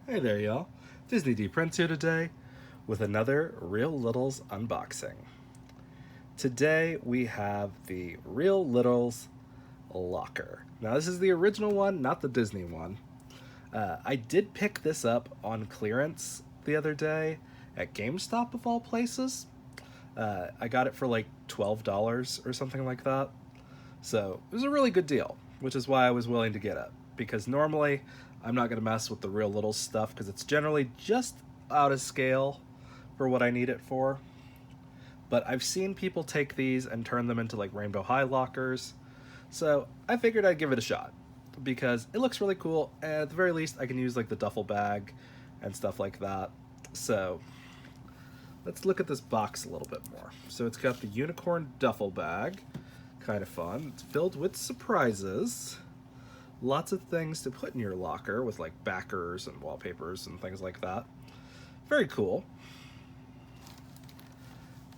Hey there, y'all. Disney D Prince here today with another Real Littles unboxing. Today we have the Real Littles locker. Now, this is the original one, not the Disney one. I did pick this up on clearance the other day at GameStop, of all places. I got it for like $12 or something like that. So it was a really good deal, which is why I was willing to get it. Because normally I'm not going to mess with the Real Little stuff because it's generally just out of scale for what I need it for. But I've seen people take these and turn them into like Rainbow High lockers. So I figured I'd give it a shot because it looks really cool. And at the very least, I can use like the duffel bag and stuff like that. So let's look at this box a little bit more. So it's got the unicorn duffel bag, kind of fun. It's filled with surprises. Lots of things to put in your locker with like backers and wallpapers and things like that. Very cool.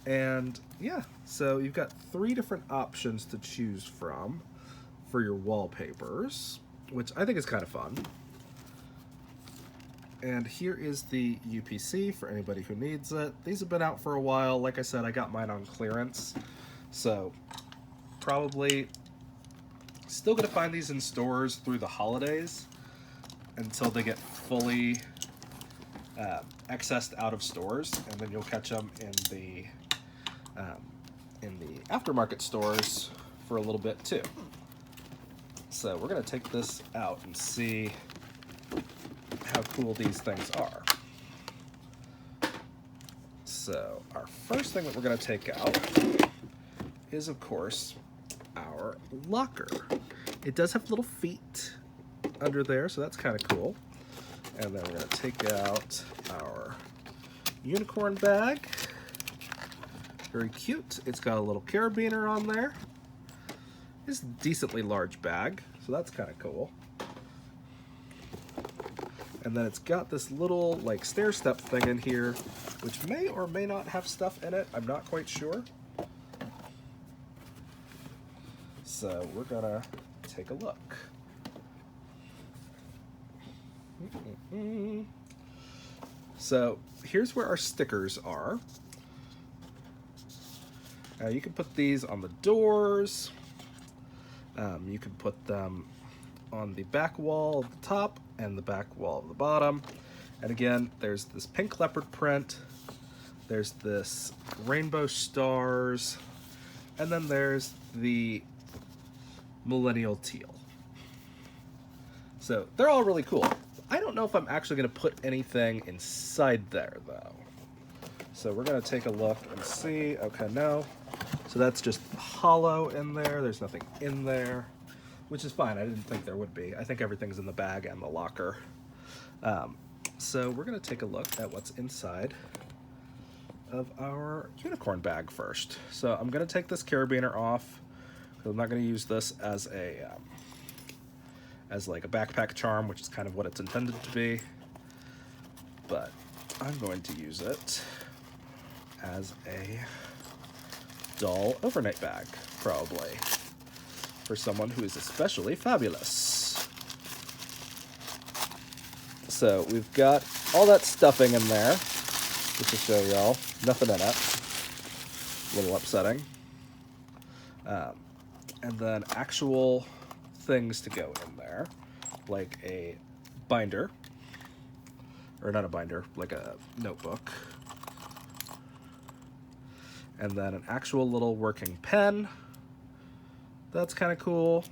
And yeah, so you've got 3 different options to choose from for your wallpapers, which I think is kind of fun. And here is the UPC for anybody who needs it. These have been out for a while. Like I said, I got mine on clearance. So probably still gonna find these in stores through the holidays until they get fully accessed out of stores, and then you'll catch them um, in the aftermarket stores for a little bit too. So we're gonna take this out and see how cool these things are. So our first thing that we're gonna take out is, of course, our locker. It does have little feet under there, so that's kind of cool. And then we're gonna take out our unicorn bag. Very cute. It's got a little carabiner on there. It's a decently large bag, so that's kind of cool. And then it's got this little like stair step thing in here, which may or may not have stuff in it. I'm not quite sure. So we're gonna take a look. So here's where our stickers are. You can put these on the doors. You can put them on the back wall of the top and the back wall of the bottom. And again, there's this pink leopard print. There's this rainbow stars. And then there's the millennial teal. So they're all really cool. I don't know if I'm actually going to put anything inside there, though. So we're going to take a look and see. Okay, no. So that's just hollow in there. There's nothing in there, which is fine. I didn't think there would be. I think everything's in the bag and the locker. So we're going to take a look at what's inside of our unicorn bag first. So I'm going to take this carabiner off because I'm not going to use this as like a backpack charm, which is kind of what it's intended to be. But I'm going to use it as a doll overnight bag, probably, for someone who is especially fabulous. So we've got all that stuffing in there, just to show y'all. Nothing in it. A little upsetting. And then actual things to go in there, like a binder, or not a binder, like a notebook. And then an actual little working pen. That's kind of cool.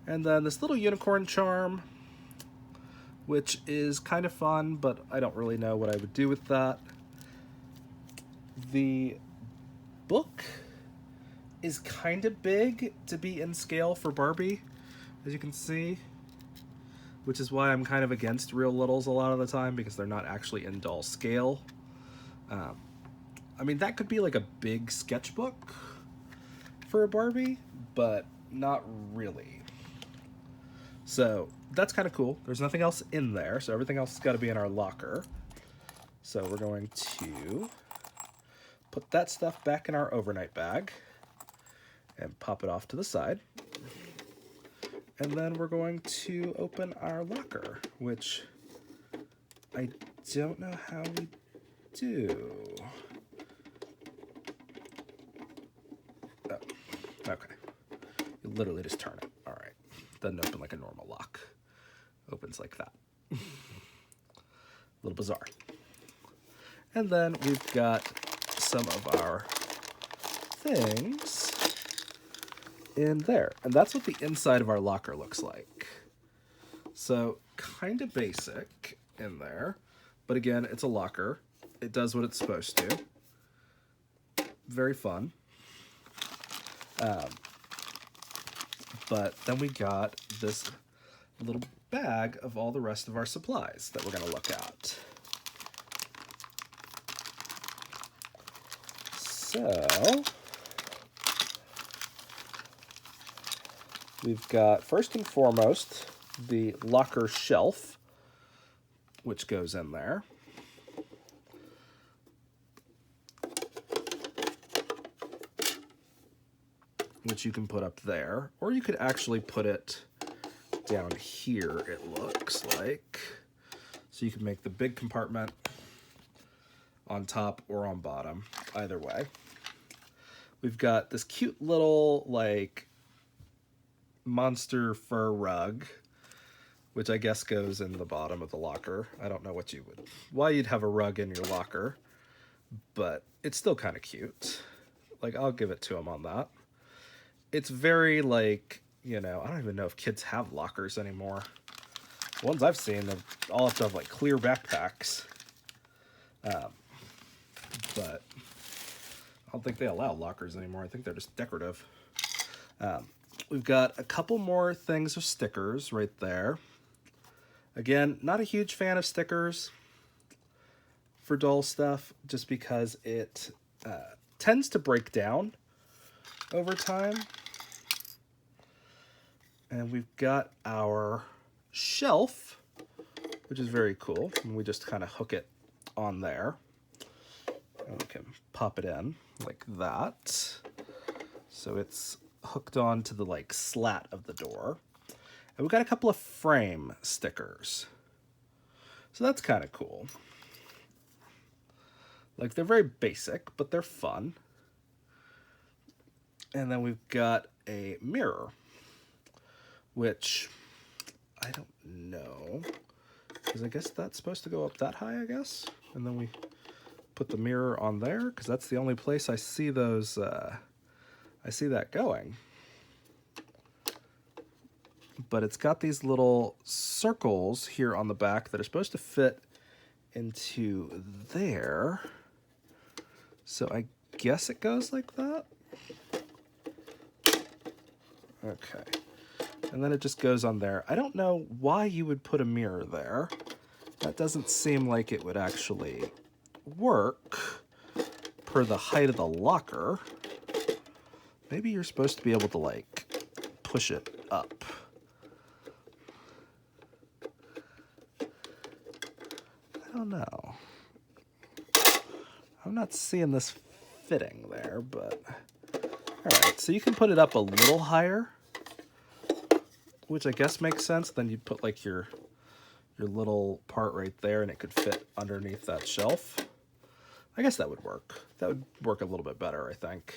And then this little unicorn charm, which is kind of fun, but I don't really know what I would do with that. The book is kind of big to be in scale for Barbie, as you can see, which is why I'm kind of against Real Littles a lot of the time, because they're not actually in doll scale. I mean, that could be like a big sketchbook for a Barbie, but not really. So that's kind of cool. There's nothing else in there, so everything else has got to be in our locker. So we're going to put that stuff back in our overnight bag and pop it off to the side. And then we're going to open our locker, which I don't know how we do. Oh, okay. You literally just turn it. All right. Doesn't open like a normal lock. Opens like that. A little bizarre. And then we've got some of our things in there. And that's what the inside of our locker looks like. So kind of basic in there. But again, it's a locker. It does what it's supposed to. Very fun. But then we got this little bag of all the rest of our supplies that we're going to look at. So we've got, first and foremost, the locker shelf, which goes in there. Which you can put up there, or you could actually put it down here, it looks like. So you can make the big compartment on top or on bottom, either way. We've got this cute little, like, monster fur rug, which I guess goes in the bottom of the locker. I don't know why you'd have a rug in your locker, but it's still kind of cute. Like, I'll give it to him on that. It's very, like, I don't even know if kids have lockers anymore. The ones I've seen, they all have to have, like, clear backpacks. But I don't think they allow lockers anymore. I think they're just decorative. We've got a couple more things of stickers right there. Again, not a huge fan of stickers for doll stuff, just because it tends to break down over time. And we've got our shelf, which is very cool. And we just kind of hook it on there. And we can pop it in like that. So it's hooked on to the like slat of the door. And we've got a couple of frame stickers. So that's kind of cool. Like, they're very basic, but they're fun. And then we've got a mirror, which I don't know, because I guess that's supposed to go up that high, I guess. And then we put the mirror on there, because that's the only place I see those, I see that going. But it's got these little circles here on the back that are supposed to fit into there. So I guess it goes like that. Okay. And then it just goes on there. I don't know why you would put a mirror there. That doesn't seem like it would actually work per the height of the locker. Maybe you're supposed to be able to, like, push it up. I don't know. I'm not seeing this fitting there, but... Alright, so you can put it up a little higher, which I guess makes sense. Then you'd put, like, your little part right there, and it could fit underneath that shelf. I guess that would work. That would work a little bit better, I think.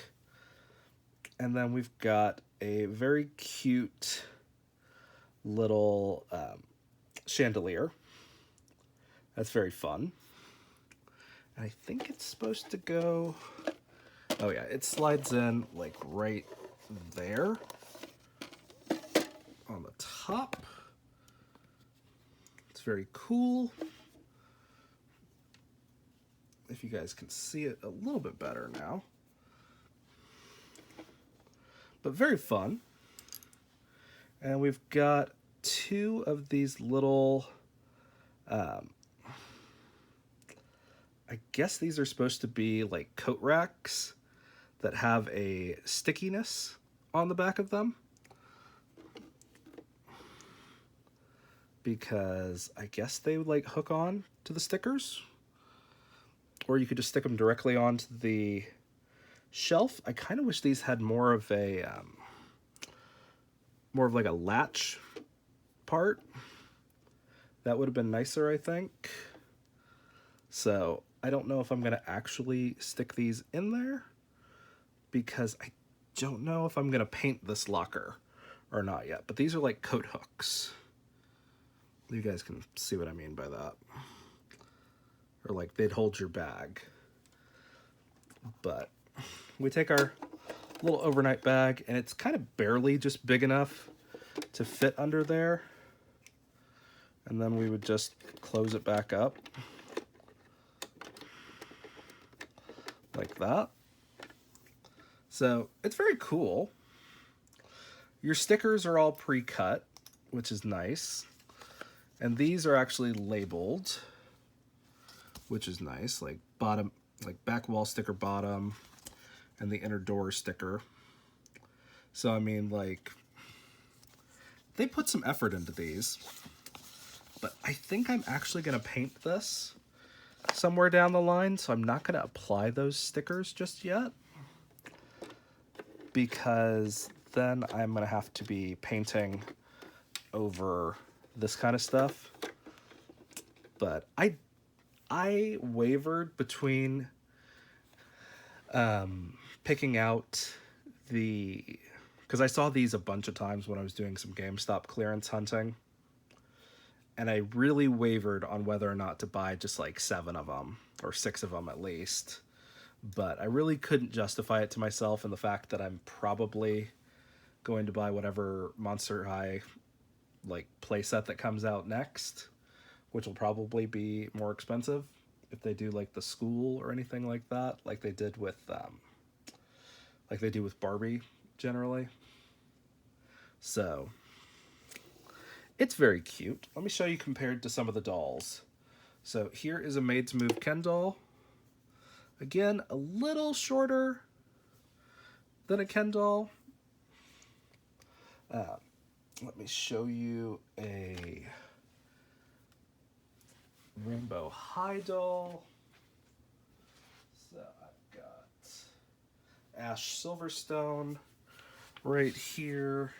And then we've got a very cute little chandelier. That's very fun. And I think it's supposed to go... Oh yeah, it slides in like right there on the top. It's very cool. If you guys can see it a little bit better now. But very fun. And we've got two of these little... I guess these are supposed to be like coat racks that have a stickiness on the back of them. Because I guess they would like hook on to the stickers. Or you could just stick them directly onto the shelf. I kind of wish these had more of like a latch part. That would have been nicer, I think. So I don't know if I'm going to actually stick these in there because I don't know if I'm going to paint this locker or not yet. But these are like coat hooks. You guys can see what I mean by that. Or like they'd hold your bag. But we take our little overnight bag, and it's kind of barely just big enough to fit under there. And then we would just close it back up like that. So it's very cool. Your stickers are all pre-cut, which is nice. And these are actually labeled, which is nice, like bottom, like back wall sticker bottom, and the inner door sticker. So I mean, like, they put some effort into these. But I think I'm actually going to paint this somewhere down the line, so I'm not going to apply those stickers just yet, because then I'm going to have to be painting over this kind of stuff. But I wavered between picking out because I saw these a bunch of times when I was doing some GameStop clearance hunting, and I really wavered on whether or not to buy just like 7 of them or 6 of them at least. But I really couldn't justify it to myself, and the fact that I'm probably going to buy whatever Monster High like playset that comes out next, which will probably be more expensive if they do like the school or anything like that, like they do with Barbie generally. So it's very cute. Let me show you compared to some of the dolls. So here is a Maids Move Ken doll. Again, a little shorter than a Ken doll. Let me show you a Rainbow High doll. So I've got Ash Silverstone right here.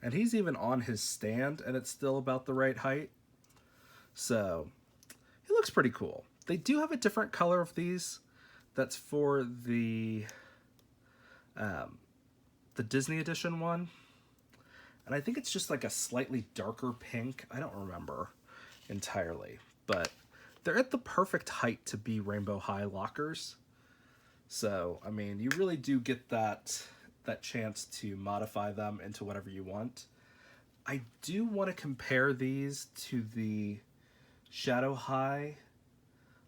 And he's even on his stand, and it's still about the right height. So he looks pretty cool. They do have a different color of these. That's for the Disney edition one. And I think it's just like a slightly darker pink. I don't remember entirely. But they're at the perfect height to be Rainbow High lockers. So, I mean, you really do get that chance to modify them into whatever you want. I do want to compare these to the Shadow High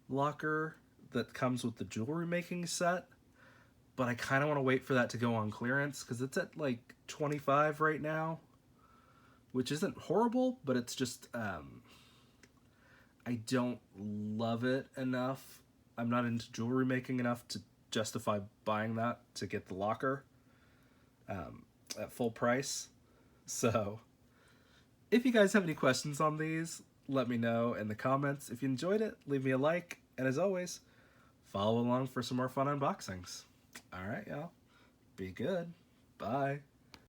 locker that comes with the jewelry making set, but I kind of want to wait for that to go on clearance because it's at like $25 right now, which isn't horrible, but it's just I don't love it enough. I'm not into jewelry making enough to justify buying that to get the locker at full price. So if you guys have any questions on these, let me know in the comments. If you enjoyed it, leave me a like. And as always, follow along for some more fun unboxings. All right, y'all. Be good. Bye.